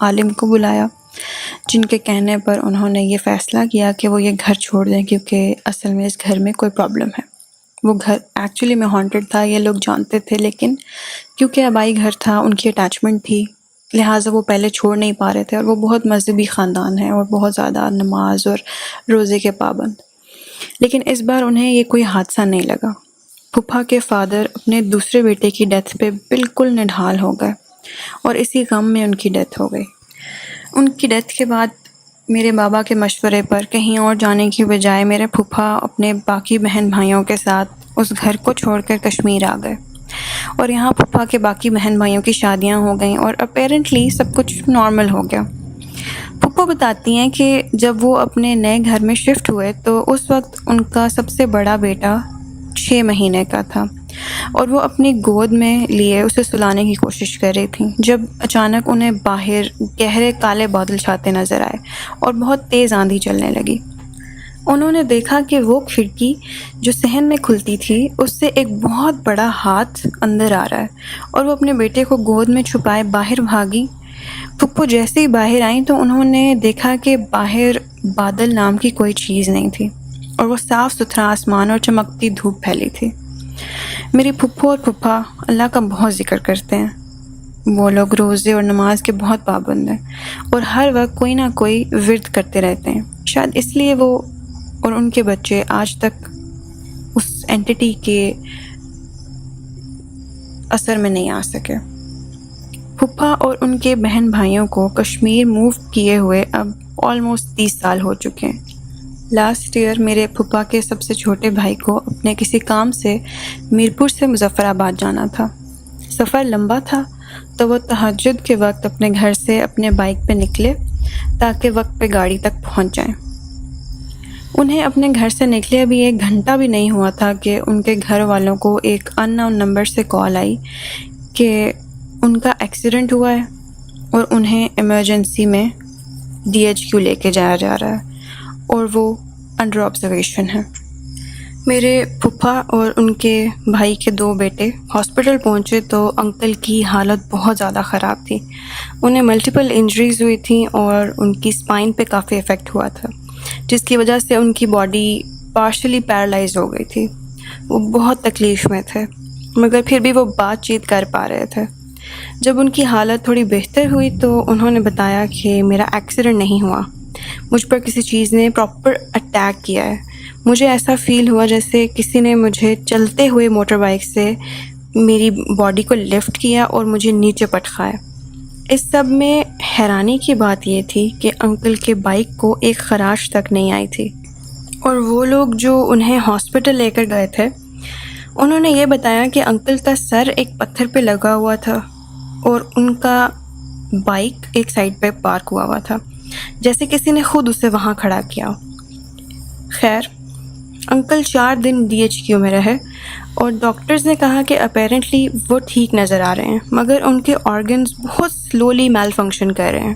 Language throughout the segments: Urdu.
عالم کو بلایا، جن کے کہنے پر انہوں نے یہ فیصلہ کیا کہ وہ یہ گھر چھوڑ دیں، کیونکہ اصل میں اس گھر میں کوئی پرابلم ہے۔ وہ گھر ایکچولی میں ہانٹڈ تھا، یہ لوگ جانتے تھے، لیکن کیونکہ آبائی گھر تھا، ان کی اٹیچمنٹ تھی، لہٰذا وہ پہلے چھوڑ نہیں پا رہے تھے۔ اور وہ بہت مذہبی خاندان ہے اور بہت زیادہ نماز اور روزے کے پابند، لیکن اس بار انہیں یہ کوئی حادثہ نہیں لگا۔ پھپھا کے فادر اپنے دوسرے بیٹے کی ڈیتھ پہ بالکل نڈھال ہو گئے اور اسی غم میں ان کی ڈیتھ ہو گئی۔ ان کی ڈیتھ کے بعد میرے بابا کے مشورے پر کہیں اور جانے کی بجائے میرے پھپھا اپنے باقی بہن بھائیوں کے ساتھ اس گھر کو چھوڑ کر کشمیر آ گئے، اور یہاں پھپھا کے باقی بہن بھائیوں کی شادیاں ہو گئیں اور اپیرنٹلی سب کچھ نارمل ہو گیا۔ پھپھا بتاتی ہیں کہ جب وہ اپنے نئے گھر میں شفٹ ہوئے تو اس وقت ان کا سب سے بڑا بیٹا 6 مہینے کا تھا، اور وہ اپنی گود میں لیے اسے سلانے کی کوشش کر رہی تھیں، جب اچانک انہیں باہر گہرے کالے بادل چھاتے نظر آئے اور بہت تیز آندھی چلنے لگی۔ انہوں نے دیکھا کہ وہ کھڑکی جو صحن میں کھلتی تھی اس سے ایک بہت بڑا ہاتھ اندر آ رہا ہے، اور وہ اپنے بیٹے کو گود میں چھپائے باہر بھاگی۔ پھپھو جیسے ہی باہر آئیں تو انہوں نے دیکھا کہ باہر بادل نام کی کوئی چیز نہیں تھی، اور وہ صاف ستھرا آسمان اور چمکتی دھوپ پھیلی تھی۔ میری پھپھو اور پھپھا اللہ کا بہت ذکر کرتے ہیں۔ وہ لوگ روزے اور نماز کے بہت پابند ہیں اور ہر وقت کوئی نہ کوئی ورد کرتے رہتے ہیں، شاید اس لیے وہ اور ان کے بچے آج تک اس اینٹی کے اثر میں نہیں آ سکے۔ پھپھا اور ان کے بہن بھائیوں کو کشمیر موو کیے ہوئے اب آلموسٹ 30 سال ہو چکے ہیں۔ لاسٹ ایئر میرے پھپھا کے سب سے چھوٹے بھائی کو اپنے کسی کام سے میرپور سے مظفر آباد جانا تھا۔ سفر لمبا تھا تو وہ تہجد کے وقت اپنے گھر سے اپنے بائک پہ نکلے تاکہ وقت پہ گاڑی تک پہنچ جائیں۔ انہیں اپنے گھر سے نکلے ابھی 1 گھنٹہ بھی نہیں ہوا تھا کہ ان کے گھر والوں کو ایک ان نون نمبر سے کال آئی کہ ان کا ایکسیڈنٹ ہوا ہے اور انہیں ایمرجنسی میں DHQ لے کے جایا جا رہا ہے اور وہ انڈر آبزرویشن ہے۔ میرے پھپھا اور ان کے بھائی کے 2 بیٹے ہاسپٹل پہنچے تو انکل کی حالت بہت زیادہ خراب تھی۔ انہیں ملٹیپل انجریز ہوئی تھیں اور ان کی اسپائن پہ کافی افیکٹ ہوا تھا، جس کی وجہ سے ان کی باڈی پارشلی پیرالائز ہو گئی تھی۔ وہ بہت تکلیف میں تھے، مگر پھر بھی وہ بات چیت کر پا رہے تھے۔ جب ان کی حالت تھوڑی بہتر ہوئی تو انہوں نے بتایا کہ میرا ایکسیڈنٹ نہیں ہوا، مجھ پر کسی چیز نے پراپر اٹیک کیا ہے۔ مجھے ایسا فیل ہوا جیسے کسی نے مجھے چلتے ہوئے موٹر بائک سے میری باڈی کو لفٹ کیا اور مجھے نیچے پٹکایا۔ اس سب میں حیرانی کی بات یہ تھی کہ انکل کے بائک کو ایک خراش تک نہیں آئی تھی، اور وہ لوگ جو انہیں ہاسپٹل لے کر گئے تھے انہوں نے یہ بتایا کہ انکل کا سر ایک پتھر پہ لگا ہوا تھا اور ان کا بائک ایک سائڈ پہ پارک ہوا تھا، جیسے کسی نے خود اسے وہاں کھڑا کیا۔ خیر، انکل 4 دن DHQ میں رہے اور ڈاکٹرز نے کہا کہ اپیرنٹلی وہ ٹھیک نظر آ رہے ہیں، مگر ان کے آرگنز بہت سلولی میل فنکشن کر رہے ہیں۔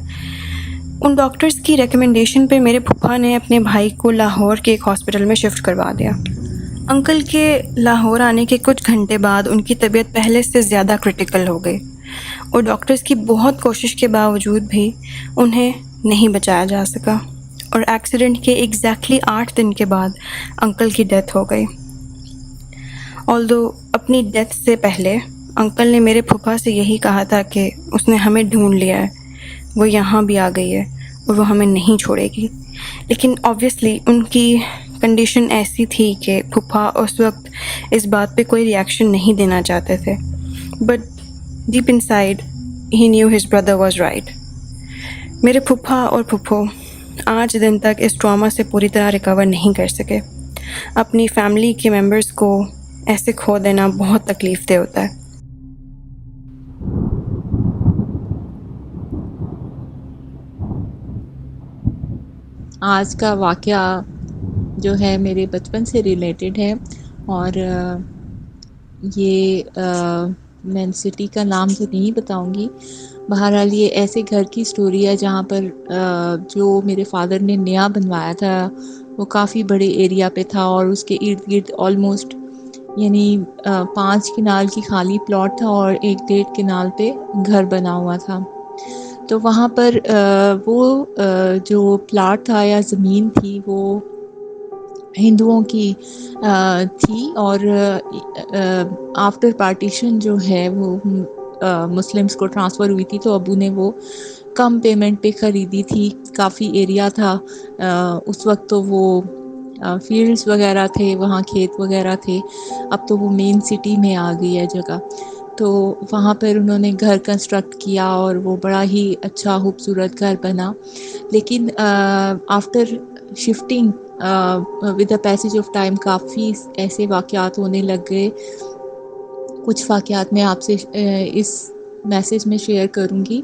ان ڈاکٹرز کی ریکمنڈیشن پہ میرے پھپھا نے اپنے بھائی کو لاہور کے ایک ہاسپٹل میں شفٹ کروا دیا۔ انکل کے لاہور آنے کے کچھ گھنٹے بعد ان کی طبیعت پہلے سے زیادہ کرٹیکل ہو گئی، اور ڈاکٹرز کی بہت کوشش کے باوجود بھی انہیں نہیں بچایا جا سکا، اور ایکسیڈنٹ کے ایگزیکٹلی 8 دن کے بعد انکل کی ڈیتھ ہو گئی۔ آلدو اپنی ڈیتھ سے پہلے انکل نے میرے پھپھا سے یہی کہا تھا کہ اس نے ہمیں ڈھونڈ لیا ہے، وہ یہاں بھی آ گئی ہے اور وہ ہمیں نہیں چھوڑے گی۔ لیکن آبویسلی ان کی کنڈیشن ایسی تھی کہ پھپھا اس وقت اس بات پہ کوئی ریئیکشن نہیں دینا چاہتے تھے، but deep in side he new his brother was right. میرے پھپھا اور پھپھو آج دن تک اس ٹراما سے پوری طرح ریکور نہیں کر سکے۔ اپنی فیملی کے ممبرز کو ایسے کھو دینا بہت تکلیف دہ ہوتا ہے۔ آج کا واقعہ جو ہے میرے بچپن سے ریلیٹڈ ہے، اور یہ میں سٹی کا نام تو نہیں بتاؤں گی۔ بہرحال یہ ایسے گھر کی سٹوری ہے جہاں پر جو میرے فادر نے نیا بنوایا تھا وہ کافی بڑے ایریا پہ تھا، اور اس کے ارد گرد آلموسٹ یعنی 5 کنال کی خالی پلاٹ تھا اور 1 1.5 کنال پہ گھر بنا ہوا تھا۔ تو وہاں پر وہ جو پلاٹ تھا یا زمین تھی وہ ہندوؤں کی تھی، اور آفٹر پارٹیشن جو ہے وہ مسلمس کو ٹرانسفر ہوئی تھی، تو ابو نے وہ کم پیمنٹ پہ خریدی تھی. کافی ایریا تھا اس وقت، تو وہ فیلڈز وغیرہ تھے وہاں، کھیت وغیرہ تھے. اب تو وہ مین سٹی میں آ گئی ہے جگہ. تو وہاں پر انہوں نے گھر کنسٹرکٹ کیا اور وہ بڑا ہی اچھا خوبصورت گھر بنا. لیکن after shifting with the passage of time کافی ایسے واقعات ہونے لگ گئے. کچھ واقعات میں آپ سے اس میسج میں شیئر کروں گی.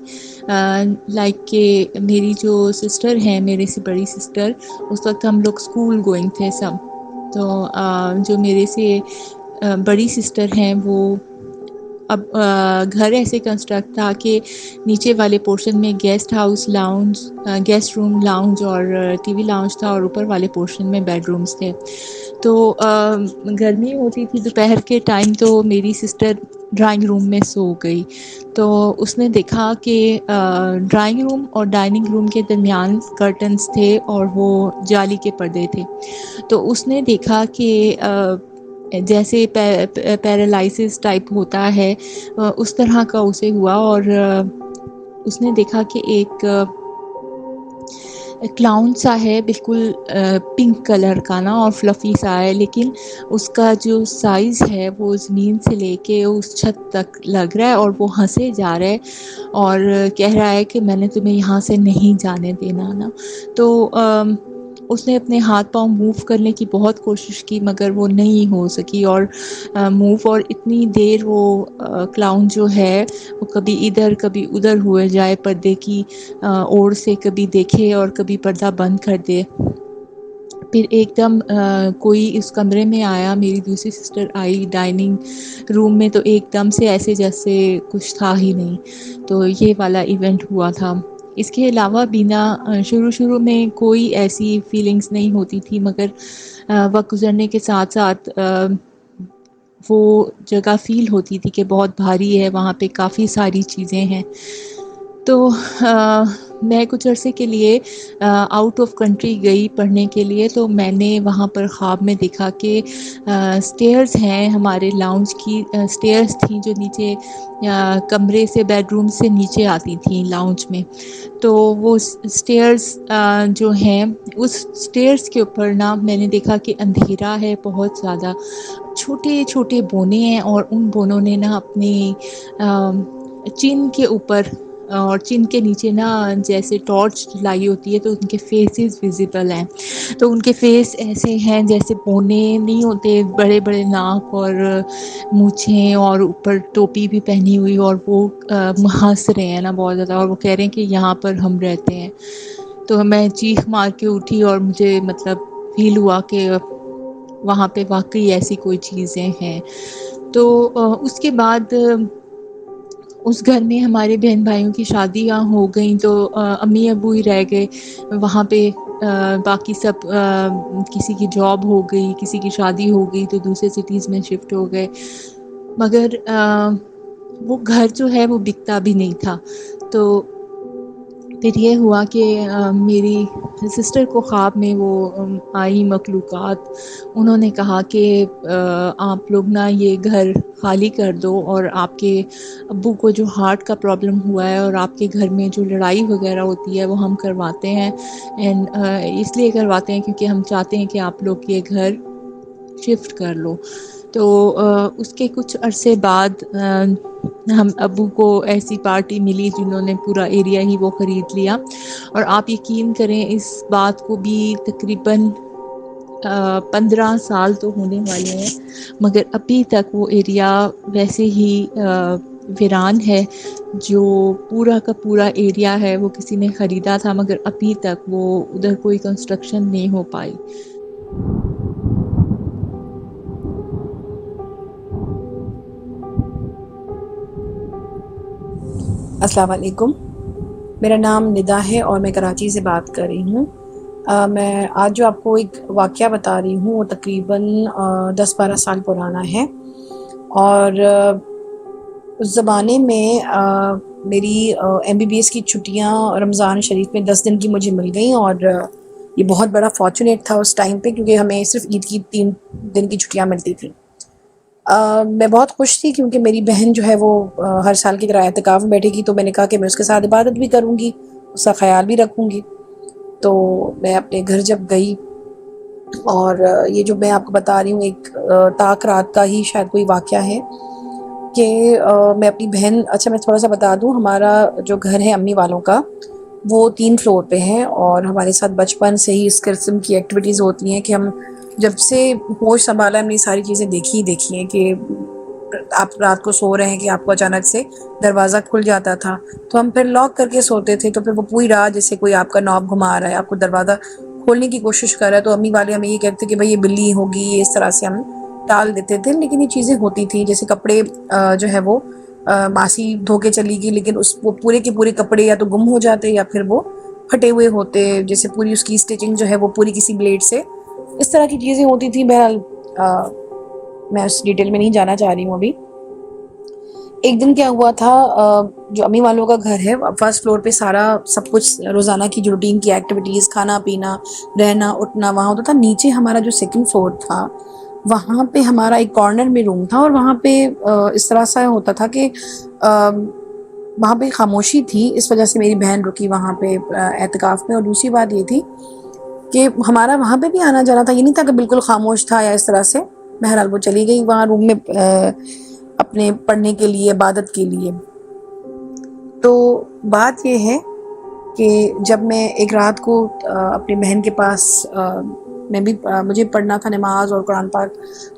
لائک کہ میری جو سسٹر ہیں، میرے سے بڑی سسٹر، اس وقت ہم لوگ اسکول گوئنگ تھے سب. تو جو میرے سے بڑی سسٹر ہیں وہ اب گھر ایسے کنسٹرکٹ تھا کہ نیچے والے پورشن میں گیسٹ ہاؤس، لاؤنج، گیسٹ روم، لاؤنج اور ٹی وی لاؤنج تھا، اور اوپر والے پورشن میں بیڈ رومز تھے. تو گرمی ہوتی تھی دوپہر کے ٹائم، تو میری سسٹر ڈرائنگ روم میں سو گئی. تو اس نے دیکھا کہ ڈرائنگ روم اور ڈائننگ روم کے درمیان کرٹنس تھے اور وہ جالی کے پردے تھے. تو اس نے دیکھا کہ جیسے پیرالائسس ٹائپ ہوتا ہے اس طرح کا اسے ہوا، اور اس نے دیکھا کہ ایک کلاؤن سا ہے، بالکل پنک کلر کا نا، اور فلفی سا ہے، لیکن اس کا جو سائز ہے وہ زمین سے لے کے اس چھت تک لگ رہا ہے، اور وہ ہنسے جا رہا ہے اور کہہ رہا ہے کہ میں نے تمہیں یہاں سے نہیں جانے دینا نا. تو اس نے اپنے ہاتھ پاؤں موو کرنے کی بہت کوشش کی مگر وہ نہیں ہو سکی، اور موو، اور اتنی دیر وہ کلاؤن جو ہے وہ کبھی ادھر کبھی ادھر ہوئے جائے پردے کی اوڑ سے، کبھی دیکھے اور کبھی پردہ بند کر دے. پھر ایک دم کوئی اس کمرے میں آیا، میری دوسری سسٹر آئی ڈائننگ روم میں، تو ایک دم سے ایسے جیسے کچھ تھا ہی نہیں. تو یہ والا ایونٹ ہوا تھا. اس کے علاوہ بینا شروع میں کوئی ایسی فیلنگز نہیں ہوتی تھی، مگر وقت گزرنے کے ساتھ ساتھ وہ جگہ فیل ہوتی تھی کہ بہت بھاری ہے، وہاں پہ کافی ساری چیزیں ہیں. تو میں کچھ عرصے کے لیے آؤٹ آف کنٹری گئی پڑھنے کے لیے. تو میں نے وہاں پر خواب میں دیکھا کہ اسٹیئرز ہیں ہمارے لاؤنج کی، اسٹیئرز تھیں جو نیچے کمرے سے، بیڈ روم سے نیچے آتی تھیں لاؤنج میں. تو وہ اسٹیئرز جو ہیں، اس اسٹیئرز کے اوپر نا میں نے دیکھا کہ اندھیرا ہے بہت زیادہ، چھوٹے چھوٹے بونے ہیں، اور ان بونوں نے نا اپنے چین کے اوپر اور چین کے نیچے نا جیسے ٹارچ لائی ہوتی ہے، تو ان کے فیسز ویزیبل ہیں. تو ان کے فیس ایسے ہیں جیسے پونے نہیں ہوتے، بڑے بڑے ناک اور مونچھیں، اور اوپر ٹوپی بھی پہنی ہوئی، اور وہ ہنس رہے ہیں نا بہت زیادہ، اور وہ کہہ رہے ہیں کہ یہاں پر ہم رہتے ہیں. تو میں چیخ مار کے اٹھی، اور مجھے مطلب فیل ہوا کہ وہاں پہ واقعی ایسی کوئی چیزیں ہیں. تو اس کے بعد اس گھر میں ہمارے بہن بھائیوں کی شادیاں ہو گئیں، تو امی ابو ہی رہ گئے وہاں پہ. باقی سب کسی کی جاب ہو گئی، کسی کی شادی ہو گئی، تو دوسرے سٹیز میں شفٹ ہو گئے. مگر وہ گھر جو ہے وہ بکتا بھی نہیں تھا. تو پھر یہ ہوا کہ میری سسٹر کو خواب میں وہ آئی مخلوقات. انہوں نے کہا کہ آپ لوگ نا یہ گھر خالی کر دو، اور آپ کے ابو کو جو ہارٹ کا پرابلم ہوا ہے، اور آپ کے گھر میں جو لڑائی وغیرہ ہوتی ہے وہ ہم کرواتے ہیں، اینڈ اس لیے کرواتے ہیں کیونکہ ہم چاہتے ہیں کہ آپ لوگ یہ گھر شفٹ کر لو. تو اس کے کچھ عرصے بعد ہم ابو کو ایسی پارٹی ملی جنہوں نے پورا ایریا ہی وہ خرید لیا. اور آپ یقین کریں اس بات کو بھی تقریباً 15 سال تو ہونے والے ہیں، مگر ابھی تک وہ ایریا ویسے ہی ویران ہے. جو پورا کا پورا ایریا ہے وہ کسی نے خریدا تھا، مگر ابھی تک وہ ادھر کوئی کنسٹرکشن نہیں ہو پائی. السلام علیکم، میرا نام ندا ہے اور میں کراچی سے بات کر رہی ہوں. میں آج جو آپ کو ایک واقعہ بتا رہی ہوں وہ تقریباً 10-12 سال پرانا ہے. اور اس زمانے میں میری MBBS کی چھٹیاں رمضان شریف میں 10 دن کی مجھے مل گئیں، اور یہ بہت بڑا فارچونیٹ تھا اس ٹائم پہ، کیونکہ ہمیں صرف عید کی 3 دن کی چھٹیاں ملتی تھیں۔ میں بہت خوش تھی کیونکہ میری بہن جو ہے وہ ہر سال کی طرح اعتکاف میں بیٹھے گی، تو میں نے کہا کہ میں اس کے ساتھ عبادت بھی کروں گی، اس کا خیال بھی رکھوں گی۔ تو میں اپنے گھر جب گئی، اور یہ جو میں آپ کو بتا رہی ہوں ایک طاق رات کا ہی شاید کوئی واقعہ ہے کہ میں اپنی بہن، اچھا میں تھوڑا سا بتا دوں، ہمارا جو گھر ہے امی والوں کا وہ 3 فلور پہ ہے، اور ہمارے ساتھ بچپن سے ہی اس قسم کی ایکٹیویٹیز ہوتی ہیں کہ ہم جب سے ہوش سنبھالا ہم نے یہ ساری چیزیں دیکھی ہیں کہ آپ رات کو سو رہے ہیں کہ آپ کو اچانک سے دروازہ کھل جاتا تھا، تو ہم پھر لاک کر کے سوتے تھے، تو پھر وہ پوری رات جیسے کوئی آپ کا نوب گھما رہا ہے، آپ کو دروازہ کھولنے کی کوشش کر رہا ہے، تو امی والے ہمیں یہ کہتے کہ بھائی یہ بلی ہوگی، یہ اس طرح سے ہم ٹال دیتے تھے۔ لیکن یہ چیزیں ہوتی تھیں، جیسے کپڑے جو ہے وہ ماسی دھو کے چلی گئی، لیکن وہ پورے کے پورے کپڑے یا تو گم ہو جاتے یا پھر وہ پھٹے ہوئے ہوتے، جیسے پوری اس کی اسٹیچنگ جو ہے وہ پوری کسی بلیڈ سے، اس طرح کی چیزیں ہوتی تھیں۔ بہرحال میں اس ڈیٹیل میں نہیں جانا چاہ رہی ہوں ابھی۔ ایک دن کیا ہوا تھا، جو امی والوں کا گھر ہے 1st فلور پہ سارا سب کچھ روزانہ کی جو روٹین کی ایکٹیویٹیز، کھانا پینا، رہنا اٹھنا وہاں ہوتا تھا۔ نیچے ہمارا جو 2nd فلور تھا وہاں پہ ہمارا ایک کارنر میں روم تھا، اور وہاں پہ اس طرح سے ہوتا تھا کہ وہاں پہ خاموشی تھی، اس وجہ سے میری بہن رکی وہاں پہ اعتکاف میں۔ اور دوسری بات یہ تھی کہ ہمارا وہاں پہ بھی آنا جانا تھا، یہ نہیں تھا کہ بالکل خاموش تھا یا اس طرح سے۔ بہرحال وہ چلی گئی وہاں روم میں اپنے پڑھنے کے لیے، عبادت کے لیے۔ تو بات یہ ہے کہ جب میں ایک رات کو اپنی بہن کے پاس، مجھے پڑھنا تھا نماز اور قرآن پاک،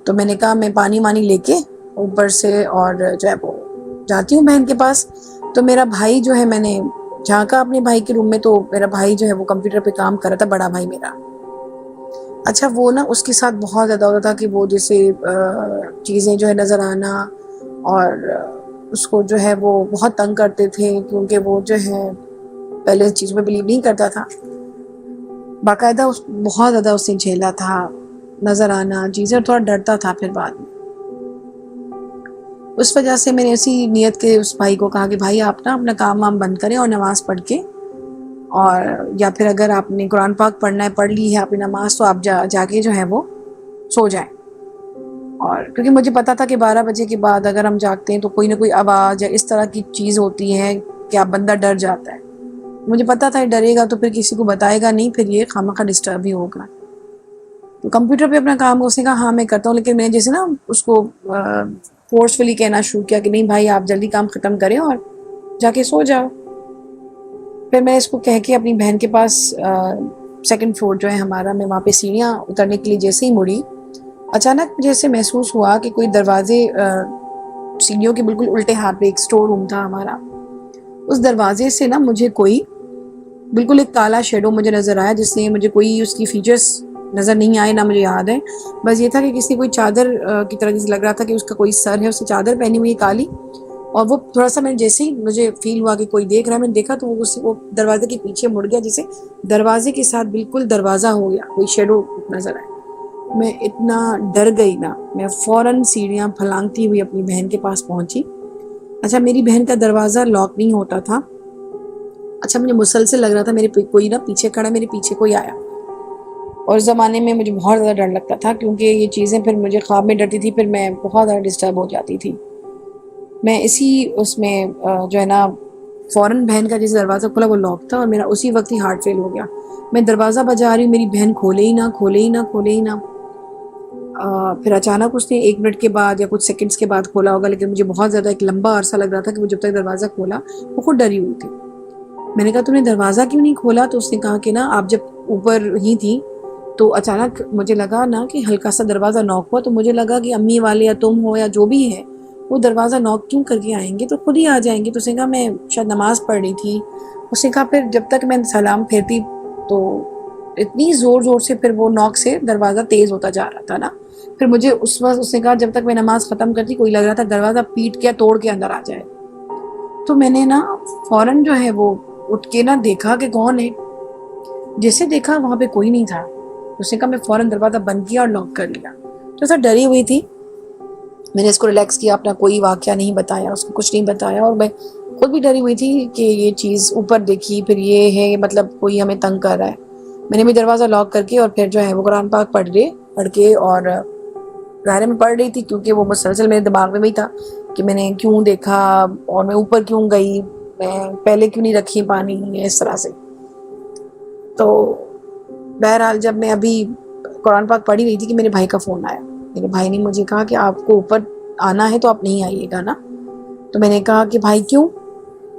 تو میں نے کہا میں پانی وانی لے کے اوپر سے اور جو ہے وہ جاتی ہوں بہن کے پاس۔ تو میرا بھائی جو ہے، میں نے جھانکا اپنے بھائی کے روم میں، تو میرا بھائی جو ہے وہ کمپیوٹر پہ کام کر رہا تھا، بڑا بھائی میرا۔ اچھا وہ نا اس کے ساتھ بہت زیادہ ہوتا تھا کہ وہ جیسے چیزیں جو ہے نظر آنا، اور اس کو جو ہے وہ بہت تنگ کرتے تھے، کیونکہ وہ جو ہے پہلے اس چیز میں بلیو نہیں کرتا تھا، باقاعدہ بہت زیادہ اس نے جھیلا تھا نظر آنا چیزیں، اور تھوڑا ڈرتا تھا پھر بعد میں۔ اس وجہ سے میں نے اسی نیت کے اس بھائی کو کہا کہ بھائی آپ نا اپنا کام وام بند کریں اور نماز پڑھ کے، اور یا پھر اگر آپ نے قرآن پاک پڑھنا ہے، پڑھ لی ہے آپ نے نماز، تو آپ جا کے جو ہے وہ سو جائیں۔ اور کیونکہ مجھے پتا تھا کہ 12 بجے کے بعد اگر ہم جاگتے ہیں تو کوئی نہ کوئی آواز یا اس طرح کی چیز ہوتی ہے کہ آپ بندہ ڈر جاتا ہے۔ مجھے پتا تھا ڈرے گا تو پھر کسی کو بتائے گا نہیں، پھر یہ خامخواہ ڈسٹرب ہی ہوگا۔ تو کمپیوٹر پہ اپنا کام اس نے کہا ہاں میں کرتا ہوں، لیکن میں نے جیسے نا اس کو فورسفلی کہنا شروع کیا کہ نہیں بھائی آپ جلدی کام ختم کریں اور جا کے سو جاؤ۔ پھر میں اس کو کہہ کے اپنی بہن کے پاس 2nd فلور جو ہے ہمارا، میں وہاں پہ سیڑھیاں اترنے کے لیے جیسے ہی مڑی، اچانک مجھے ایسے محسوس ہوا کہ کوئی دروازے، سیڑھیوں کے بالکل الٹے ہاتھ پہ ایک اسٹور روم تھا ہمارا، اس دروازے سے نا مجھے کوئی بالکل ایک کالا شیڈو مجھے نظر آیا، جس سے مجھے کوئی اس کی فیچرز نظر نہیں آئے، نہ مجھے یاد ہے، بس یہ تھا کہ کسی کوئی چادر کی طرح جیسے لگ رہا تھا کہ اس کا کوئی سر ہے، اس نے چادر پہنی ہوئی کالی، اور وہ تھوڑا سا میں جیسے ہی مجھے فیل ہوا کہ کوئی دیکھ رہا ہے، میں نے دیکھا تو وہ دروازے کے پیچھے مڑ گیا، جیسے دروازے کے ساتھ بالکل دروازہ ہو گیا، کوئی شیڈو نظر آیا۔ میں اتنا ڈر گئی نا، میں فوراً سیڑھیاں پھلانگتی ہوئی اپنی بہن کے پاس پہنچی۔ اچھا میری بہن کا دروازہ لاک نہیں ہوتا تھا، اچھا مجھے مسلسل لگ رہا تھا میرے کوئی نا پیچھے کھڑا، میرے پیچھے کوئی آیا، اور اس زمانے میں مجھے بہت زیادہ ڈر لگتا تھا، کیونکہ یہ چیزیں پھر مجھے خواب میں ڈرتی تھی، پھر میں بہت زیادہ ڈسٹرب ہو جاتی تھی۔ میں اسی اس میں جو ہے نا فوراً بہن کا جیسے دروازہ کھلا وہ لاک تھا، اور میرا اسی وقت ہی ہارٹ فیل ہو گیا۔ میں دروازہ بجا رہی ہوں، میری بہن کھولے ہی نہ۔ پھر اچانک اس نے 1 منٹ کے بعد یا کچھ سیکنڈز کے بعد کھولا ہوگا، لیکن مجھے بہت زیادہ ایک لمبا عرصہ لگ رہا تھا کہ وہ جب تک دروازہ کھولا وہ خود ڈری ہوئی تھی۔ میں نے کہا تم نے دروازہ کیوں نہیں کھولا؟ تو اس نے کہا کہ نا آپ جب اوپر ہی تھی تو اچانک مجھے لگا نا کہ ہلکا سا دروازہ نوک ہوا، تو مجھے لگا کہ امی والے یا تم ہو یا جو بھی ہے وہ دروازہ نوک کیوں کر کے آئیں گے، تو خود ہی آ جائیں گے۔ تو اس نے کہا میں شاید نماز پڑھ رہی تھی۔ اس نے کہا پھر جب تک میں سلام پھیرتی تو اتنی زور سے پھر وہ نوک سے دروازہ تیز ہوتا جا رہا تھا نا، پھر مجھے اس وقت اس نے کہا جب تک میں نماز ختم کرتی کوئی لگ رہا تھا دروازہ پیٹ کے توڑ کے اندر آ جائے۔ تو میں نے نا فوراً جو ہے وہ اٹھ کے نا دیکھا کہ کون ہے، جیسے دیکھا وہاں پہ کوئی نہیں تھا۔ اس نے کہا میں فوراً دروازہ بند کیا اور لاک کر لیا۔ تو ایسا ڈری ہوئی تھی، میں نے اس کو ریلیکس کیا، اپنا کوئی واقعہ نہیں بتایا، اس کو کچھ نہیں بتایا، اور میں خود بھی ڈری ہوئی تھی کہ یہ چیز اوپر دیکھی، پھر یہ ہے مطلب کوئی ہمیں تنگ کر رہا ہے. میں نے بھی دروازہ لاک کر کے اور پھر جو ہے وہ قرآن پاک پڑھ کے اور ظاہر میں پڑھ رہی تھی، کیونکہ وہ مسلسل میرے دماغ میں بھی تھا کہ میں نے کیوں دیکھا اور میں اوپر کیوں گئی، میں پہلے کیوں نہیں رکھی پانی، اس طرح سے. تو بہرحال جب میں ابھی قرآن پاک پڑھی رہی تھی کہ میرے بھائی کا فون آیا. میرے بھائی نے مجھے کہا کہ آپ کو اوپر آنا ہے تو آپ نہیں آئیے گا نا. تو میں نے کہا کہ بھائی کیوں؟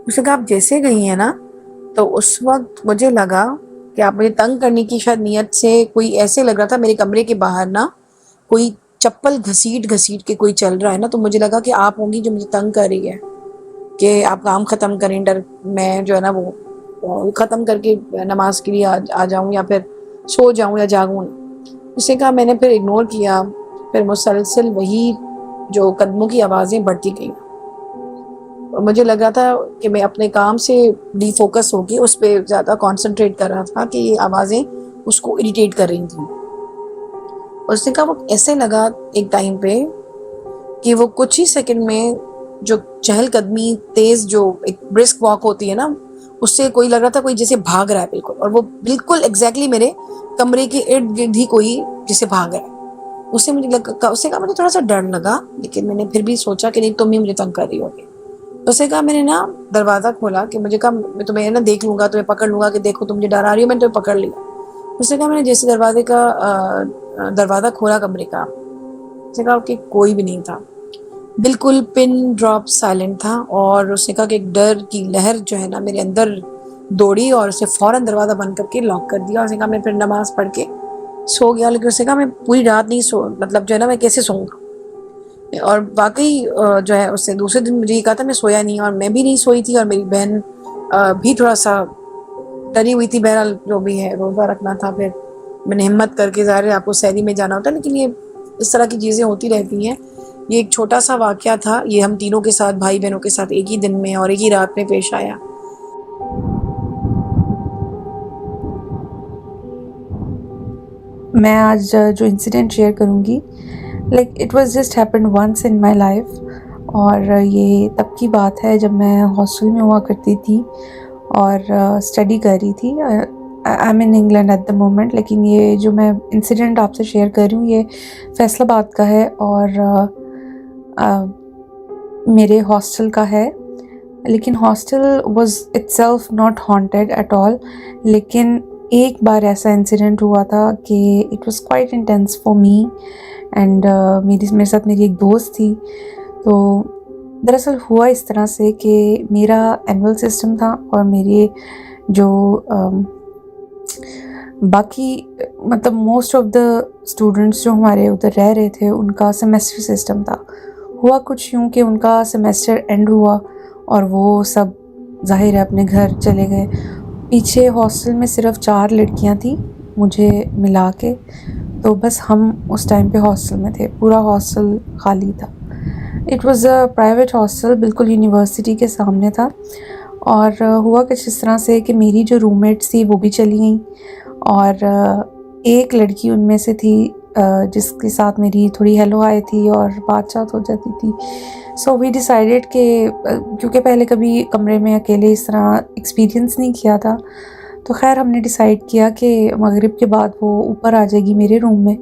اس نے کہا آپ جیسے گئی ہیں نا، تو اس وقت مجھے لگا کہ آپ مجھے تنگ کرنے کی شاید نیت سے، کوئی ایسے لگ رہا تھا میرے کمرے کے باہر نا کوئی چپل گھسیٹ کے کوئی چل رہا ہے نا، تو مجھے لگا کہ آپ ہوں گی جو مجھے تنگ کر رہی ہے کہ آپ کام ختم کریں، میں جو ہے نا وہ ختم کر کے نماز کے لیے آ جاؤں یا پھر سو جاؤں یا جاگوں. اس نے کہا میں نے پھر اگنور کیا. پھر مسلسل وہی جو قدموں کی آوازیں بڑھتی گئیں. مجھے لگا تھا کہ میں اپنے کام سے ڈی فوکس ہو کے اس پہ زیادہ کانسنٹریٹ کر رہا تھا کہ یہ آوازیں اس کو اریٹیٹ کر رہی تھیں. اس نے کہا وہ ایسے لگا ایک ٹائم پہ کہ وہ کچھ ہی سیکنڈ میں جو چہل قدمی تیز جو ایک برسک واک ہوتی ہے نا، اس سے کوئی لگ رہا تھا کوئی جیسے بھاگ رہا ہے بالکل، اور وہ بالکل ایگزیکٹلی میرے کمرے کے ارد گرد ہی کوئی جیسے بھاگ رہا ہے. اس نے کہا مجھے تھوڑا سا ڈر لگا، لیکن میں نے پھر بھی سوچا کہ نہیں تم ہی مجھے تنگ کر رہی ہوگی. اس نے کہا میں نے نا دروازہ کھولا کہ مجھے کہا میں تمہیں نا دیکھ لوں گا، تمہیں پکڑ لوں گا کہ دیکھو تم مجھے ڈر آ رہی ہو، میں نے تمہیں پکڑ لیا. اس نے کہا میں نے جیسے دروازہ کھولا کمرے کا، اس نے کہا کہ کوئی بھی نہیں تھا، بالکل پن ڈراپ سائلنٹ تھا. اور اس نے کہا کہ ایک ڈر کی لہر جو ہے نا میرے اندر دوڑی اور اسے فوراً دروازہ بند کر کے لاک کر دیا. اس نے کہا میں پھر نماز پڑھ کے سو گیا. لیکن اس نے کہا میں پوری رات نہیں مطلب جو ہے نا میں کیسے سوؤں گا. اور واقعی جو ہے اس نے دوسرے دن مجھے یہ کہا تھا میں سویا نہیں، اور میں بھی نہیں سوئی تھی، اور میری بہن بھی تھوڑا سا ڈری ہوئی تھی. بہرحال جو بھی ہے روزہ رکھنا تھا. پھر میں نے ہمت کر کے، ظاہر ہے آپ کو سحری میں جانا ہوتا ہے، لیکن یہ اس طرح کی چیزیں ہوتی رہتی ہیں. یہ ایک چھوٹا سا واقعہ تھا، یہ ہم تینوں کے ساتھ، بھائی بہنوں کے ساتھ ایک ہی دن میں اور ایک ہی رات میں پیش آیا. میں آج جو انسیڈنٹ شیئر کروں گی، like it was just happened once in my life. اور یہ تب کی بات ہے جب میں ہاسٹل میں ہوا کرتی تھی اور اسٹڈی کر رہی تھی. I am in England at the moment, لیکن یہ جو میں انسیڈنٹ آپ سے شیئر کر رہی ہوں یہ فیصل آباد کا ہے اور میرے ہاسٹل کا ہے. لیکن hostel was itself not haunted at all. لیکن ایک بار ایسا انسیڈنٹ ہوا تھا کہ it was quite intense for me and میرے ساتھ میری ایک دوست تھی. تو دراصل ہوا اس طرح سے کہ میرا اینول سسٹم تھا اور میرے جو باقی مطلب موسٹ آف دا اسٹوڈنٹس جو ہمارے ادھر رہ رہے تھے ان کا سیمیسٹر سسٹم تھا. ہوا کچھ یوں کہ ان کا سیمیسٹر اینڈ ہوا اور وہ سب ظاہر ہے اپنے گھر چلے گئے. پیچھے ہاسٹل میں صرف 4 لڑکیاں تھیں مجھے ملا کے. تو بس ہم اس ٹائم پہ ہاسٹل میں تھے، پورا ہاسٹل خالی تھا. It was a private hostel, بالکل یونیورسٹی کے سامنے تھا. اور ہوا کچھ اس طرح سے کہ میری جو روم میٹس تھی وہ بھی چلی گئیں، اور ایک لڑکی ان میں سے تھی جس کے ساتھ میری تھوڑی ہیلو ہائی تھی اور بات چات ہو جاتی تھی. سو وی ڈیسائیڈیڈ کہ کیونکہ پہلے کبھی کمرے میں اکیلے اس طرح ایکسپیرینس نہیں کیا تھا، تو خیر ہم نے ڈیسائیڈ کیا کہ مغرب کے بعد وہ اوپر آ جائے گی میرے روم میں،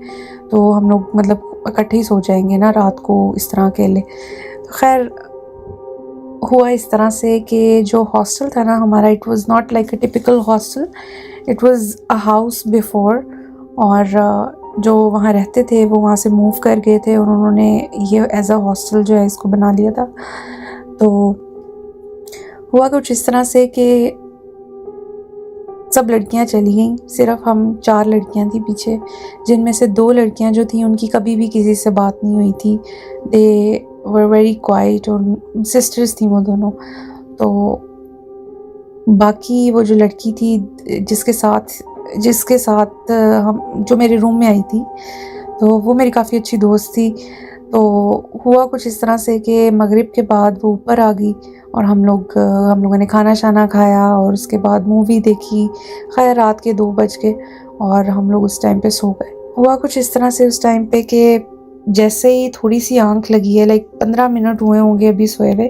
تو ہم لوگ مطلب اکٹھے ہی سو جائیں گے نا رات کو اس طرح اکیلے. تو خیر ہوا اس طرح سے کہ جو ہاسٹل تھا نا ہمارا، it was not like a typical hostel, it was a house before. اور جو وہاں رہتے تھے وہ وہاں سے موو کر گئے تھے اور انہوں نے یہ ایز اے ہاسٹل جو ہے اس کو بنا لیا تھا. تو ہوا کچھ اس طرح سے کہ سب لڑکیاں چلی گئیں، صرف ہم 4 لڑکیاں تھیں پیچھے، جن میں سے 2 لڑکیاں جو تھیں ان کی کبھی بھی کسی سے بات نہیں ہوئی تھی. دے ور ویری کوائٹ، اور سسٹرز تھیں وہ دونوں. تو باقی وہ جو لڑکی تھی جس کے ساتھ ہم جو میرے روم میں آئی تھی، تو وہ میری کافی اچھی دوست تھی. تو ہوا کچھ اس طرح سے کہ مغرب کے بعد وہ اوپر آ گئی اور ہم لوگوں نے کھانا شانا کھایا اور اس کے بعد مووی دیکھی. خیر رات کے 2 بج گئے اور ہم لوگ اس ٹائم پہ سو گئے. ہوا کچھ اس طرح سے اس ٹائم پہ کہ جیسے ہی تھوڑی سی آنکھ لگی ہے، لائک 15 منٹ ہوئے ہوں گے ابھی سوئے ہوئے،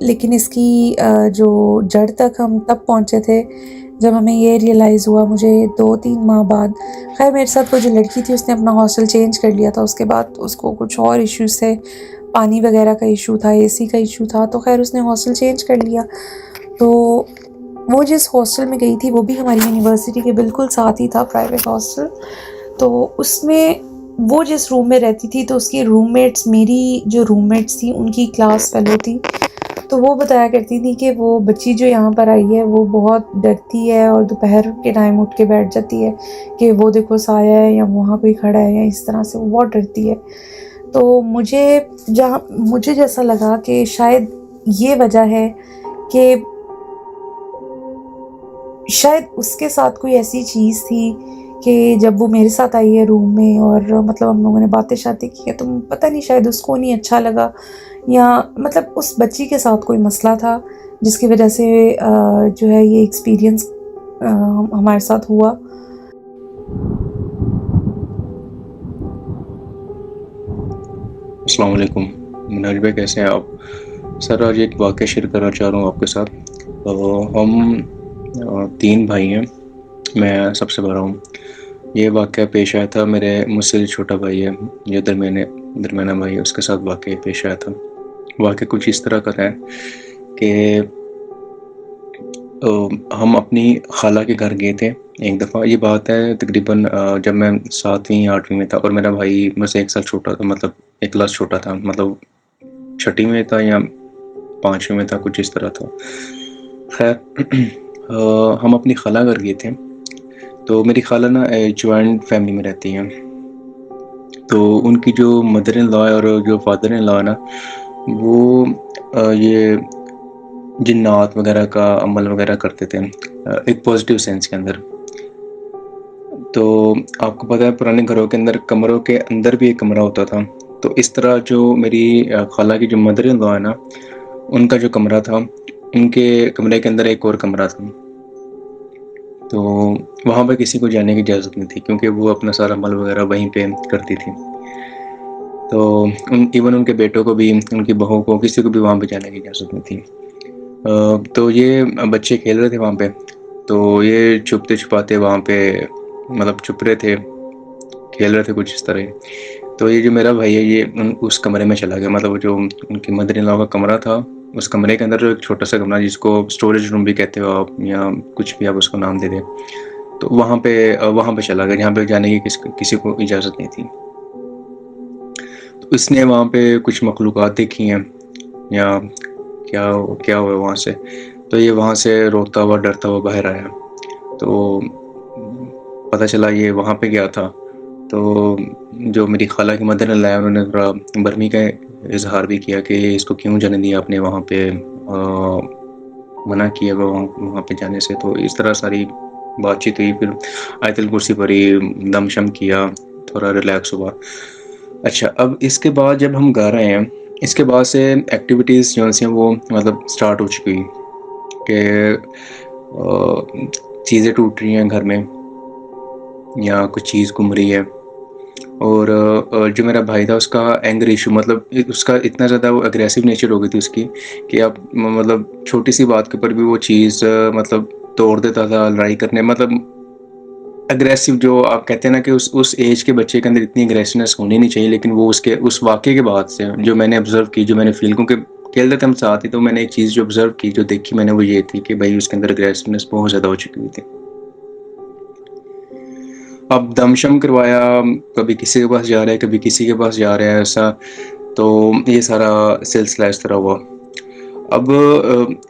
لیکن اس کی جو جڑ تک ہم تب پہنچے تھے جب ہمیں یہ ریئلائز ہوا مجھے 2-3 ماہ بعد. خیر میرے ساتھ وہ جو لڑکی تھی اس نے اپنا ہاسٹل چینج کر لیا تھا، اس کے بعد اس کو کچھ اور ایشوز تھے، پانی وغیرہ کا ایشو تھا، اے سی کا ایشو تھا، تو خیر اس نے ہاسٹل چینج کر لیا. تو وہ جس ہاسٹل میں گئی تھی وہ بھی ہماری یونیورسٹی کے بالکل ساتھ ہی تھا، پرائیویٹ ہاسٹل. تو اس میں وہ جس روم میں رہتی تھی تو اس کی روم میٹس، میری جو روم میٹس تھیں ان کی کلاس فیلو تھی. تو وہ بتایا کرتی تھی کہ وہ بچی جو یہاں پر آئی ہے وہ بہت ڈرتی ہے اور دوپہر کے ٹائم اٹھ کے بیٹھ جاتی ہے کہ وہ دیکھو سایہ ہے یا وہاں کوئی کھڑا ہے، یا اس طرح سے وہ بہت ڈرتی ہے. تو مجھے جیسا لگا کہ شاید یہ وجہ ہے کہ شاید اس کے ساتھ کوئی ایسی چیز تھی کہ جب وہ میرے ساتھ آئی ہے روم میں اور مطلب ہم لوگوں نے باتیں شاتیں کی ہیں، تو پتہ نہیں شاید اس کو نہیں اچھا لگا، یا مطلب اس بچی کے ساتھ کوئی مسئلہ تھا جس کی وجہ سے جو ہے یہ ایکسپیرینس ہمارے ساتھ ہوا. السلام علیکم مناج بھائی، کیسے ہیں آپ؟ سر آج ایک واقعہ شیئر کرنا چاہ رہا ہوں آپ کے ساتھ. ہم 3 بھائی ہیں، میں سب سے بڑا ہوں. یہ واقعہ پیش آیا تھا مجھ سے جو چھوٹا بھائی ہے، جو درمیانہ بھائی ہے، اس کے ساتھ واقعہ پیش آیا تھا. واقعہ کچھ اس طرح کا ہے کہ ہم اپنی خالہ کے گھر گئے تھے ایک دفعہ. یہ بات ہے تقریباً جب میں 7ویں یا 8ویں میں تھا، اور میرا بھائی مجھ سے 1 سال چھوٹا تھا، مطلب 1 کلاس چھوٹا تھا، مطلب 6ٹھی میں تھا یا 5ویں میں تھا، کچھ اس طرح تھا. خیر ہم اپنی خالہ گھر گئے تھے. تو میری خالہ نا جوائنٹ فیملی میں رہتی ہیں. تو ان کی جو مدر ان لا ہے اور جو فادر ان لا ہے نا، وہ یہ جنات وغیرہ کا عمل وغیرہ کرتے تھے، ایک پازیٹیو سینس کے اندر. تو آپ کو پتہ ہے پرانے گھروں کے اندر کمروں کے اندر بھی ایک کمرہ ہوتا تھا. تو اس طرح جو میری خالہ کی جو مدر ان لا ہے نا، ان کا جو کمرہ تھا، ان کے کمرے کے اندر ایک اور کمرہ تھا. تو وہاں پہ کسی کو جانے کی اجازت نہیں تھی، کیونکہ وہ اپنا سارا عمل وغیرہ وہیں پہ کرتی تھی. تو ایون ان کے بیٹوں کو بھی، ان کی بہو کو، کسی کو بھی وہاں پہ جانے کی اجازت نہیں تھی. تو یہ بچے کھیل رہے تھے وہاں پہ. تو یہ چھپتے چھپاتے وہاں پہ مطلب چھپ رہے تھے، کھیل رہے تھے کچھ اس طرح. تو یہ جو میرا بھائی ہے یہ اس کمرے میں چلا گیا، مطلب جو ان کی مدر ان لا کا کمرہ تھا، اس کمرے کے اندر جو ایک چھوٹا سا کمرہ جس کو اسٹوریج روم بھی کہتے ہو آپ، یا کچھ بھی آپ اس کو نام دے دیں، تو وہاں پہ چلا گیا جہاں پہ جانے کی کسی کو اجازت نہیں تھی. تو اس نے وہاں پہ کچھ مخلوقات دیکھی ہیں یا کیا ہوا وہاں سے. تو یہ وہاں سے روتا ہوا ڈرتا ہوا باہر آیا. تو پتہ چلا یہ وہاں پہ گیا تھا. تو جو میری خالہ کی مدر ان لا ہے، انہوں نے تھوڑا برہمی کا اظہار بھی کیا کہ اس کو کیوں جانے دیا آپ نے وہاں پہ، منع کیا وہاں پہ جانے سے. تو اس طرح ساری بات چیت ہوئی. پھر آیت الکرسی پڑھی، دم شم کیا، تھوڑا ریلیکس ہوا. اچھا، اب اس کے بعد جب ہم گھر آئے ہیں، اس کے بعد سے ایکٹیویٹیز جو ہیں وہ مطلب سٹارٹ ہو چکی کہ چیزیں ٹوٹ رہی ہیں گھر میں، یا کچھ چیز گم رہی ہے. اور جو میرا بھائی تھا اس کا اینگر ایشو، مطلب اس کا اتنا زیادہ وہ اگریسو نیچر ہو گئی تھی اس کی کہ اب مطلب چھوٹی سی بات کے اوپر بھی وہ چیز مطلب توڑ دیتا تھا، لڑائی کرنے، مطلب اگریسو جو آپ کہتے ہیں نا کہ اس ایج کے بچے کے اندر اتنی اگریسونیس ہونی نہیں چاہیے. لیکن وہ اس واقعے کے بعد سے جو میں نے آبزرو کی، جو میں نے فیل، کیونکہ کھیلتے تھے ہم ساتھ ہی، تو میں نے ایک چیز جو آبزرو کی، جو دیکھی میں نے، وہ یہ تھی کہ بھائی اس کے اندر اگریسونیس بہت زیادہ ہو چکی ہوئی تھی. اب دم شم کروایا، کبھی کسی کے پاس جا رہا ہے، کبھی کسی کے پاس جا رہا ہے، ایسا. تو یہ سارا سلسلہ اس طرح ہوا. اب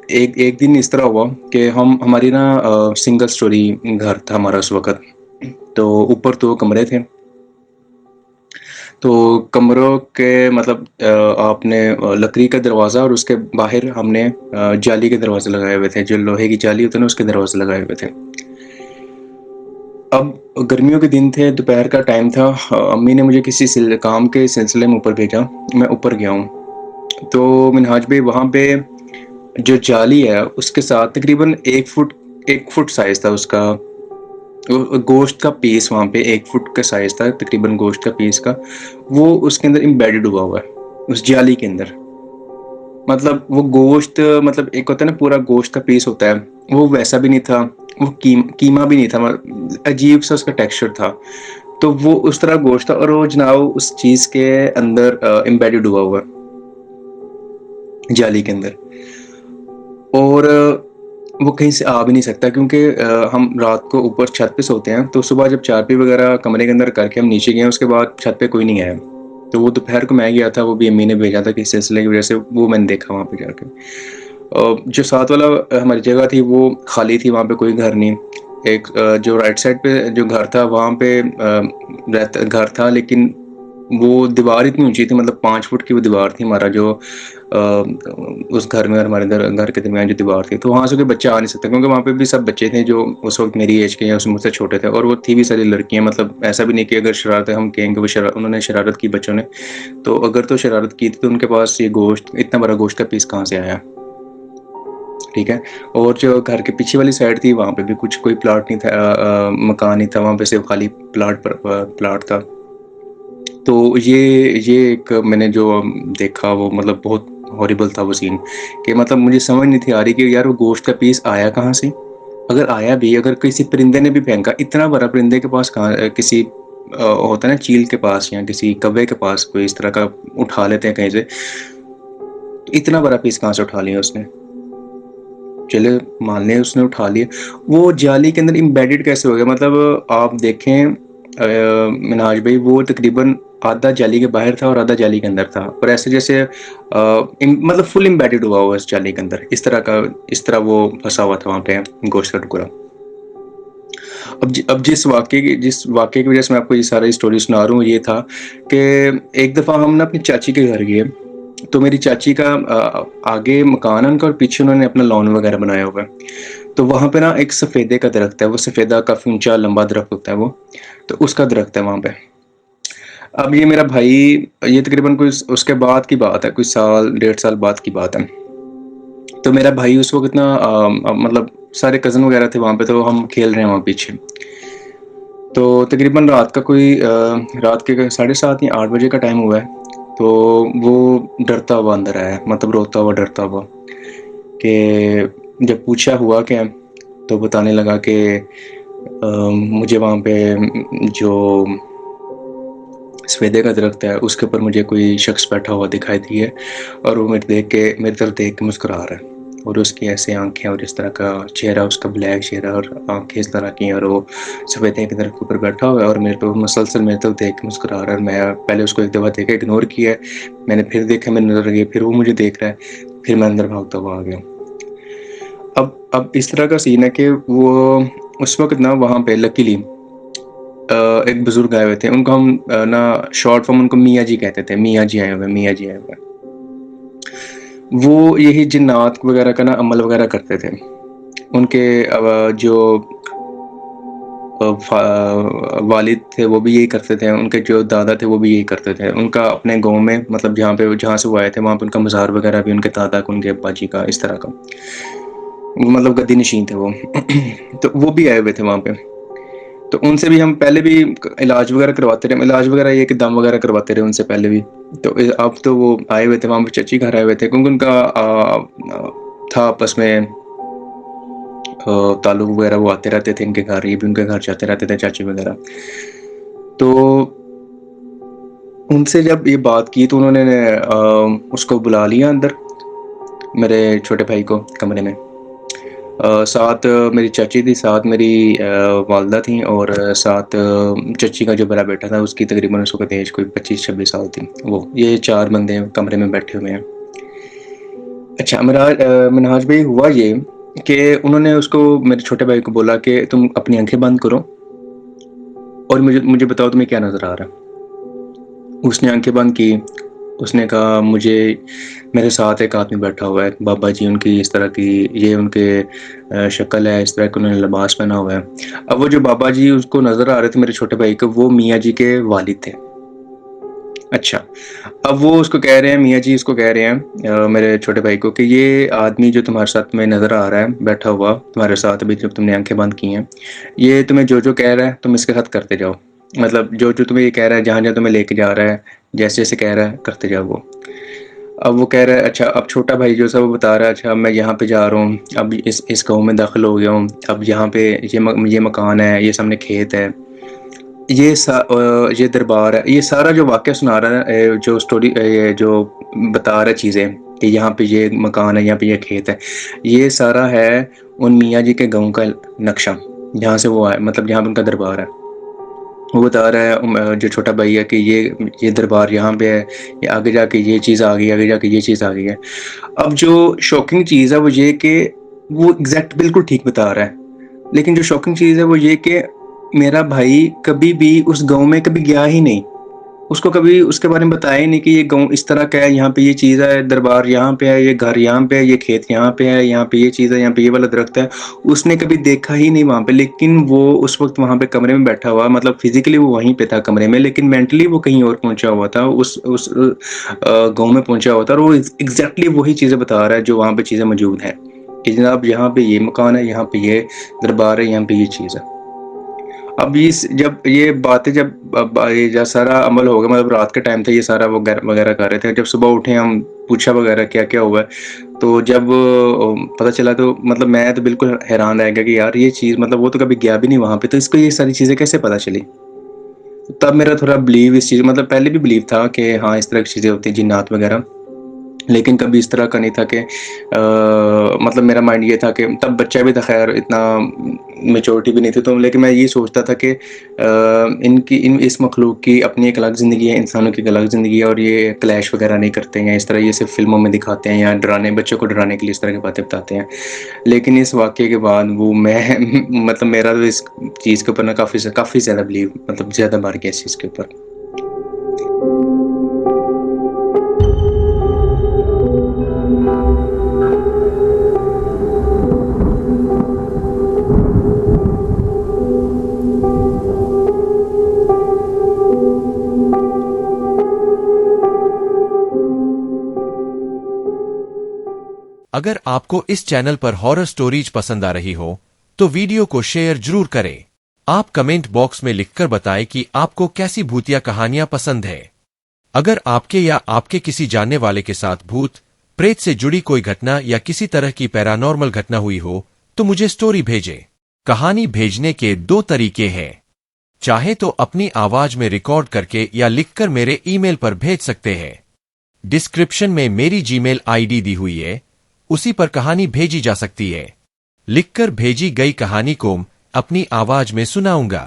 ایک دن اس طرح ہوا کہ ہماری نا سنگل سٹوری گھر تھا ہمارا اس وقت. تو اوپر 2 کمرے تھے. تو کمروں کے مطلب آپ نے لکڑی کا دروازہ، اور اس کے باہر ہم نے جالی کے دروازے لگائے ہوئے تھے، جو لوہے کی جالی ہوتے ہیں نا، اس کے دروازے لگائے ہوئے تھے. اب گرمیوں کے دن تھے، دوپہر کا ٹائم تھا. امی نے مجھے کسی کام کے سلسلے میں اوپر بھیجا. میں اوپر گیا ہوں. تو منہاج بھائی وہاں پہ جو جالی ہے اس کے ساتھ تقریباً 1 فٹ سائز تھا اس کا، گوشت کا پیس. وہاں پہ 1 فٹ کا سائز تھا تقریباً گوشت کا پیس کا، وہ اس کے اندر امبیڈڈ ہوا ہے، اس جالی کے اندر. مطلب وہ گوشت مطلب ایک ہوتا ہے نا پورا گوشت کا پیس ہوتا ہے, وہ ویسا بھی نہیں تھا, وہ قیمہ بھی نہیں تھا, عجیب سا اس کا ٹیکسچر تھا. تو وہ اس طرح گوشت تھا اور وہ جناب اس چیز کے اندر امبیڈڈ ہوا ہوا جالی کے اندر, اور وہ کہیں سے آ بھی نہیں سکتا کیونکہ ہم رات کو اوپر چھت پہ سوتے ہیں. تو صبح جب چارپی وغیرہ کمرے کے اندر کر کے ہم نیچے گئے, اس کے بعد چھت پہ کوئی نہیں آیا. تو وہ دوپہر کو میں گیا تھا, وہ بھی امی نے بھیجا تھا کسی سلسلے کی وجہ سے, وہ میں نے دیکھا وہاں پہ جا کے. جو ساتھ والا ہماری جگہ تھی وہ خالی تھی, وہاں پہ کوئی گھر نہیں. ایک جو رائٹ سائڈ پہ جو گھر تھا وہاں پہ گھر تھا, لیکن وہ دیوار اتنی اونچی تھی, مطلب 5 فٹ کی وہ دیوار تھی ہمارا جو اس گھر میں اور ہمارے گھر کے درمیان جو دیوار تھی. تو وہاں سے کوئی بچہ آ نہیں سکتا کیونکہ وہاں پہ بھی سب بچے تھے جو اس وقت میری ایج کے یا اس مجھ سے چھوٹے تھے, اور وہ تھی بھی ساری لڑکیاں. مطلب ایسا بھی نہیں کہ اگر شرارتیں ہم کہیں گے وہ انہوں نے شرارت کی بچوں نے, تو اگر تو شرارت کی تھی تو ان کے پاس یہ گوشت, اتنا بڑا گوشت کا پیس کہاں سے آیا, ٹھیک ہے. اور جو گھر کے پیچھے والی سائڈ تھی وہاں پہ بھی کچھ کوئی پلاٹ نہیں تھا, مکان نہیں تھا, وہاں پہ صرف خالی پلاٹ تھا. تو یہ ایک میں نے جو دیکھا وہ مطلب بہت ہاریبل تھا وہ سین, کہ مطلب مجھے سمجھ نہیں تھی آ رہی کہ یار وہ گوشت کا پیس آیا کہاں سے, اگر آیا بھی, اگر کسی پرندے نے بھی پھینکا, اتنا بڑا پرندے کے پاس کہاں, کسی ہوتا ہے نا چیل کے پاس یا کسی کوے کے پاس کوئی اس طرح کا اٹھا لیتے ہیں کہیں سے, اتنا بڑا پیس کہاں سے اٹھا لیا اس نے, چلے مان لیں اس نے اٹھا لیا. وہ جالی کے اندر امبیڈڈ کیسے ہو گیا, مطلب آپ دیکھیں مناج بھائی, وہ تقریباً آدھا جالی کے باہر تھا اور آدھا جالی کے اندر تھا, اور ایسے جیسے مطلب فل امبیڈڈ ہوا اس جالی کے اندر, اس طرح وہ پھنسا ہوا تھا وہاں پہ گوشت کا ٹکڑا. اب جس واقعے کی وجہ سے میں آپ کو یہ ساری اسٹوری سنا رہا ہوں, یہ تھا کہ ایک دفعہ ہم نا اپنی چاچی کے گھر گئے. تو میری چاچی کا آگے مکان ہے ان کا, اور پیچھے انہوں نے اپنا لان وغیرہ بنایا ہوا ہے. تو وہاں پہ نا ایک سفیدے کا درخت ہے, وہ سفیدہ کافی اونچا لمبا درخت ہوتا ہے وہ, تو اس کا درخت ہے وہاں پہ. اب یہ میرا بھائی, یہ تقریباً کوئی اس کے بعد کی بات ہے, کوئی 1.5 سال بعد کی بات ہے. تو میرا بھائی اس وقت نا مطلب سارے کزن وغیرہ تھے وہاں پہ, تو ہم کھیل رہے ہیں وہاں پیچھے. تو تقریباً رات کے 7:30 یا 8 بجے کا ٹائم ہوا ہے. تو وہ ڈرتا ہوا اندر آیا, مطلب روتا ہوا ڈرتا ہوا, کہ جب پوچھا ہوا کیا, تو بتانے لگا کہ مجھے وہاں پہ جو سفیدے کا درخت ہے اس کے اوپر مجھے کوئی شخص بیٹھا ہوا دکھائی دی ہے, اور وہ میری طرف دیکھ کے مسکرا رہا ہے, اور اس کی ایسے آنکھیں اور اس طرح کا چہرہ, اس کا بلیک چہرہ اور آنکھیں اس طرح کی, اور وہ سفیدے کے درخت کے اوپر بیٹھا ہوا ہے اور میرے پہ مسلسل میری طرف دیکھ کے مسکرا رہا ہے. میں پہلے اس کو ایک دفعہ دیکھا, اگنور کیا ہے, میں نے پھر دیکھا, میں نظر گئی, پھر وہ مجھے دیکھ رہا ہے, پھر میں اندر بھاگتا ہوا آ گیا. اب اس طرح کا سین ہے کہ وہ اس وقت نا وہاں پہ لکیلی ایک بزرگ آئے ہوئے تھے, ان کو ہم نا شارٹ فارم ان کو میاں جی کہتے تھے, میاں جی آئے ہوئے. وہ یہی جنات وغیرہ کا نا عمل وغیرہ کرتے تھے. ان کے جو والد تھے وہ بھی یہی کرتے تھے, ان کے جو دادا تھے وہ بھی یہی کرتے تھے. ان کا اپنے گاؤں میں مطلب جہاں سے وہ آئے تھے وہاں پہ ان کا مزار وغیرہ بھی ان کے دادا کا, ان کے ابا جی کا, اس طرح کا, مطلب گدی نشین تھے وہ. تو وہ بھی آئے ہوئے تھے وہاں پہ. تو ان سے بھی ہم پہلے بھی علاج وغیرہ کرواتے رہے, علاج وغیرہ یہ کہ دم وغیرہ کرواتے رہے ان سے پہلے بھی. تو اب تو وہ آئے ہوئے تھے وہاں پہ, چچی گھر آئے ہوئے تھے, کیونکہ ان کا تھا آپس میں تعلق وغیرہ, وہ آتے رہتے تھے ان کے گھر, یہ بھی ان کے گھر جاتے رہتے تھے چاچی وغیرہ. تو ان سے جب یہ بات کی تو انہوں نے اس کو بلا لیا اندر, میرے چھوٹے بھائی کو, کمرے میں. ساتھ میری چاچی تھی, ساتھ میری والدہ تھیں, اور ساتھ چچی کا جو بڑا بیٹا تھا اس کی تقریباً اس وقت ایج کوئی 25-26 سال تھی. یہ 4 بندے کمرے میں بیٹھے ہوئے ہیں. اچھا منہاج بھائی, ہوا یہ کہ انہوں نے اس کو, میرے چھوٹے بھائی کو بولا کہ تم اپنی آنکھیں بند کرو اور مجھے بتاؤ تمہیں کیا نظر آ رہا ہے. اس نے آنکھیں بند کی. اس نے کہا میرے ساتھ ایک آدمی بیٹھا ہوا ہے, بابا جی ان کی اس طرح کی, یہ ان کے شکل ہے, اس طرح کے انہوں نے لباس پہنا ہوا ہے. اب وہ جو بابا جی اس کو نظر آ رہے تھے میرے چھوٹے بھائی کو, وہ میاں جی کے والد تھے. اچھا, اب وہ اس کو کہہ رہے ہیں, میاں جی اس کو کہہ رہے ہیں میرے چھوٹے بھائی کو, کہ یہ آدمی جو تمہارے ساتھ میں نظر آ رہا ہے بیٹھا ہوا تمہارے ساتھ ابھی جب تم نے آنکھیں بند کی ہیں, یہ تمہیں جو کہہ رہا ہے تم اس کے ساتھ کرتے جاؤ. مطلب جو تمہیں یہ کہہ رہا ہے, جہاں تمہیں لے کے جا رہا ہے, جیسے کہہ رہا ہے کرتے جاؤ وہ. اب وہ کہہ رہا ہے اچھا اب چھوٹا بھائی جو سا وہ بتا رہا ہے اچھا میں یہاں پہ جا رہا ہوں، اب اس گاؤں میں داخل ہو گیا ہوں، اب یہاں پہ یہ مکان ہے، یہ سامنے کھیت ہے، یہ دربار ہے، یہ سارا جو واقعہ سنا رہا ہے، جو سٹوری جو بتا رہا ہے چیزیں کہ یہاں پہ یہ مکان ہے، یہاں پہ یہ کھیت ہے، یہ سارا ہے ان میاں جی کے گاؤں کا نقشہ جہاں سے وہ آئے، مطلب جہاں پہ ان کا دربار ہے۔ وہ بتا رہا ہے جو چھوٹا بھائی ہے کہ یہ دربار یہاں پہ ہے، یہ آگے جا کے یہ چیز آ گئی، آگے جا کے یہ چیز آ گئی ہے۔ اب جو شاکنگ چیز ہے وہ یہ کہ وہ ایگزیکٹ بالکل ٹھیک بتا رہا ہے، لیکن جو شاکنگ چیز ہے وہ یہ کہ میرا بھائی کبھی بھی اس گاؤں میں کبھی گیا ہی نہیں، اس کو کبھی اس کے بارے میں بتایا ہی نہیں کہ یہ گاؤں اس طرح کا ہے، یہاں پہ یہ چیز ہے، دربار یہاں پہ ہے، یہ گھر یہاں پہ ہے، یہ کھیت یہاں پہ ہے، یہاں پہ یہ چیز ہے، یہاں پہ یہ والا درخت ہے، اس نے کبھی دیکھا ہی نہیں وہاں پہ۔ لیکن وہ اس وقت وہاں پہ کمرے میں بیٹھا ہوا، مطلب فزیکلی وہ وہیں پہ تھا کمرے میں، لیکن مینٹلی وہ کہیں اور پہنچا ہوا تھا، اس گاؤں میں پہنچا ہوا تھا، اور وہ ایگزیکٹلی وہی چیزیں بتا رہا ہے جو وہاں پہ چیزیں موجود ہیں کہ جناب یہاں پہ یہ مکان ہے، یہاں پہ یہ دربار ہے، یہاں پہ یہ چیز ہے۔ اب جب یہ باتیں یہ سارا عمل ہو گیا، مطلب رات کے ٹائم تھا، یہ سارا وہ وغیرہ کر رہے تھے، جب صبح اٹھے ہم پوچھا وغیرہ کیا کیا ہوا ہے، تو جب پتہ چلا تو مطلب میں تو بالکل حیران رہ گیا کہ یار یہ چیز مطلب وہ تو کبھی گیا بھی نہیں وہاں پہ، تو اس کو یہ ساری چیزیں کیسے پتہ چلی؟ تب میرا تھوڑا بلیو اس چیز، مطلب پہلے بھی بلیو تھا کہ ہاں اس طرح کی چیزیں ہوتی ہیں جنات وغیرہ، لیکن کبھی اس طرح کا نہیں تھا کہ مطلب میرا مائنڈ یہ تھا کہ تب بچہ بھی تھا، خیر اتنا میچورٹی بھی نہیں تھی، تو لیکن میں یہ سوچتا تھا کہ اس مخلوق کی اپنی ایک الگ زندگی ہے، انسانوں کی ایک الگ زندگی ہے، اور یہ کلیش وغیرہ نہیں کرتے ہیں، اس طرح یہ صرف فلموں میں دکھاتے ہیں یا بچوں کو ڈرانے کے لیے اس طرح کی باتیں بتاتے ہیں۔ لیکن اس واقعے کے بعد وہ میں مطلب میرا تو اس چیز کے اوپر نا کافی زیادہ بلیو، مطلب زیادہ بڑھ گیا اس چیز کے اوپر۔ اگر آپ کو اس چینل پر ہارر سٹوریز پسند آ رہی ہو تو ویڈیو کو شیئر ضرور کریں۔ آپ کمنٹ باکس میں لکھ کر بتائیں کہ آپ کو کیسی بھوتیا کہانیاں پسند ہے۔ اگر آپ کے یا آپ کے کسی جاننے والے کے ساتھ بھوت پریت سے جڑی کوئی گھٹنا یا کسی طرح کی پیرانارمل گھٹنا ہوئی ہو تو مجھے سٹوری بھیجیں۔ کہانی بھیجنے کے 2 طریقے ہیں، چاہے تو اپنی آواز میں ریکارڈ کر کے یا لکھ کر میرے ای میل پر بھیج سکتے ہیں۔ ڈسکرپشن میں میری جی میل آئی ڈی دی ہوئی ہے، اسی پر کہانی بھیجی جا سکتی ہے۔ لکھ کر بھیجی گئی کہانی کو اپنی آواز میں سناؤں گا۔